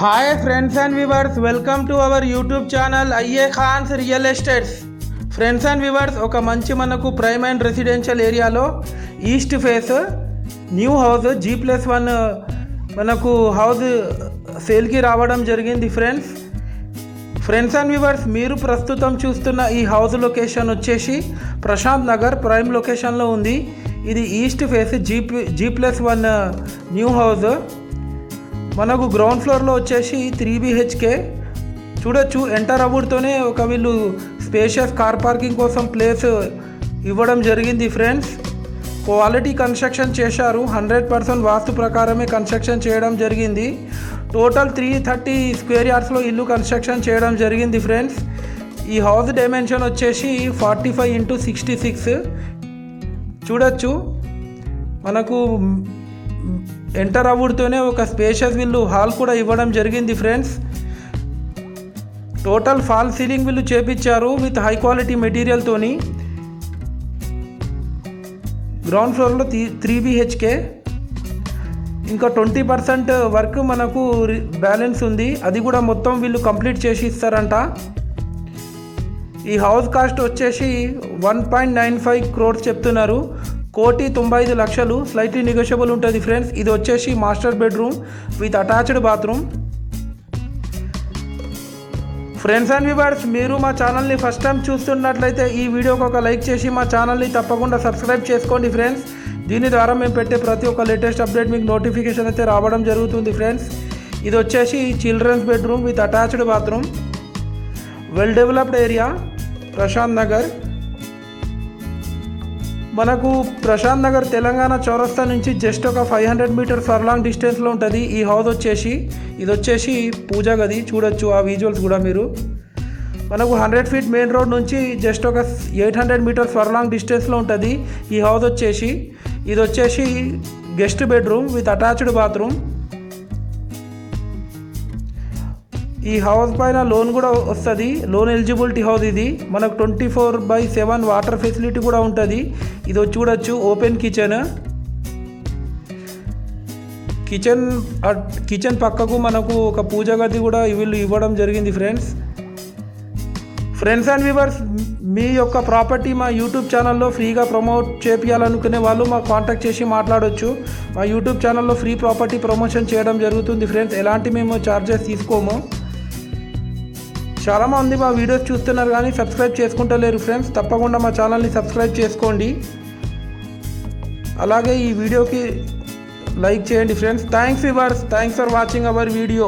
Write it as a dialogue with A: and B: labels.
A: Hi friends and viewers, welcome to our YouTube channel I A Khan's real estates. Friends and viewers, ఒక మంచి మనకు prime and residential ఏరియాలో east face new house G+1 మనకు house సేల్కి రావడం జరిగింది. ఫ్రెండ్స్ అండ్ వ్యూవర్స్, మీరు ప్రస్తుతం చూస్తున్న ఈ హౌస్ లొకేషన్ వచ్చేసి ప్రశాంత్ నగర్ ప్రైమ్ లొకేషన్లో ఉంది. ఇది east face G+1 new house. మనకు గ్రౌండ్ ఫ్లోర్లో వచ్చేసి 3 BHK చూడొచ్చు. ఎంటర్ అవ్వడంతోనే ఒక వీళ్ళు స్పేషియస్ కార్ పార్కింగ్ కోసం ప్లేస్ ఇవ్వడం జరిగింది. ఫ్రెండ్స్, క్వాలిటీ కన్స్ట్రక్షన్ చేశారు. 100% వాస్తు ప్రకారమే కన్స్ట్రక్షన్ చేయడం జరిగింది. టోటల్ 330 స్క్వేర్ యార్డ్స్లో ఇల్లు కన్స్ట్రక్షన్ చేయడం జరిగింది. ఫ్రెండ్స్, ఈ హౌస్ డైమెన్షన్ వచ్చేసి 45x66 చూడొచ్చు. మనకు ఎంటర్ అవ్వడంతోనే ఒక స్పేషియస్ విల్లు హాల్ కూడా ఇవ్వడం జరిగింది. ఫ్రెండ్స్, టోటల్ ఫాల్ సీలింగ్ విల్లు చేపించారు విత్ హై క్వాలిటీ మెటీరియల్తోని. గ్రౌండ్ ఫ్లోర్లో 3 BHK, ఇంకా 20% వర్క్ మనకు బ్యాలెన్స్ ఉంది. అది కూడా మొత్తం వీళ్ళు కంప్లీట్ చేసి ఇస్తారంట. ఈ హౌస్ కాస్ట్ వచ్చేసి 1.95 crores చెప్తున్నారు. 1,95,00,000, స్లైట్లీ నెగోషియబుల్ ఉంటుంది. ఫ్రెండ్స్, ఇది వచ్చేసి master bedroom with attached bathroom. Friends and viewers, మీరు మా ఛానల్ని ఫస్ట్ టైం చూస్తున్నట్లయితే ఈ వీడియోకి ఒక లైక్ చేసి మా ఛానల్ని తప్పకుండా సబ్స్క్రైబ్ చేసుకోండి. ఫ్రెండ్స్, దీని ద్వారా మేము పెట్టే ప్రతి ఒక్క లేటెస్ట్ అప్డేట్ మీకు నోటిఫికేషన్ అయితే రావడం జరుగుతుంది. ఫ్రెండ్స్, ఇది వచ్చేసి children's bedroom with attached bathroom. Well developed area Prashant Nagar. మనకు ప్రశాంత్ నగర్ తెలంగాణ చౌరస్తా నుంచి జస్ట్ ఒక 500 మీటర్స్ ఫర్లాంగ్ డిస్టెన్స్లో ఉంటుంది ఈ హౌస్ వచ్చేసి. ఇది వచ్చేసి పూజా గది చూడొచ్చు, ఆ విజువల్స్ కూడా మీరు. మనకు 100 feet మెయిన్ రోడ్ నుంచి జస్ట్ ఒక 800 మీటర్స్ ఫర్లాంగ్ డిస్టెన్స్లో ఉంటుంది ఈ హౌస్ వచ్చేసి. ఇది వచ్చేసి guest bedroom with attached bathroom. ఈ హౌస్ పైన లోన్ కూడా వస్తుంది, లోన్ ఎలిజిబిలిటీ హౌస్ ఇది. మనకు 24/7 వాటర్ ఫెసిలిటీ కూడా ఉంటుంది. ఇది చూడొచ్చు, ఓపెన్ కిచెన్ పక్కకు మనకు ఒక పూజ గది కూడా వీళ్ళు ఇవ్వడం జరిగింది. ఫ్రెండ్స్ అండ్ వ్యూవర్స్, మీ యొక్క ప్రాపర్టీ మా యూట్యూబ్ ఛానల్లో ఫ్రీగా ప్రమోట్ చేయాలనుకునే వాళ్ళు మాకు కాంటాక్ట్ చేసి మాట్లాడవచ్చు. మా యూట్యూబ్ ఛానల్లో ఫ్రీ ప్రాపర్టీ ప్రమోషన్ చేయడం జరుగుతుంది. ఫ్రెండ్స్, ఎలాంటి మేము ఛార్జెస్ తీసుకోము. చాలామంది మా వీడియోస్ చూస్తున్నారు కానీ సబ్స్క్రైబ్ చేసుకుంటలేరు. ఫ్రెండ్స్, తప్పకుండా మా ఛానల్ని సబ్స్క్రైబ్ చేసుకోండి. అలాగే ఈ వీడియోకి లైక్ చేయండి. Friends, thanks viewers, thanks for watching our video.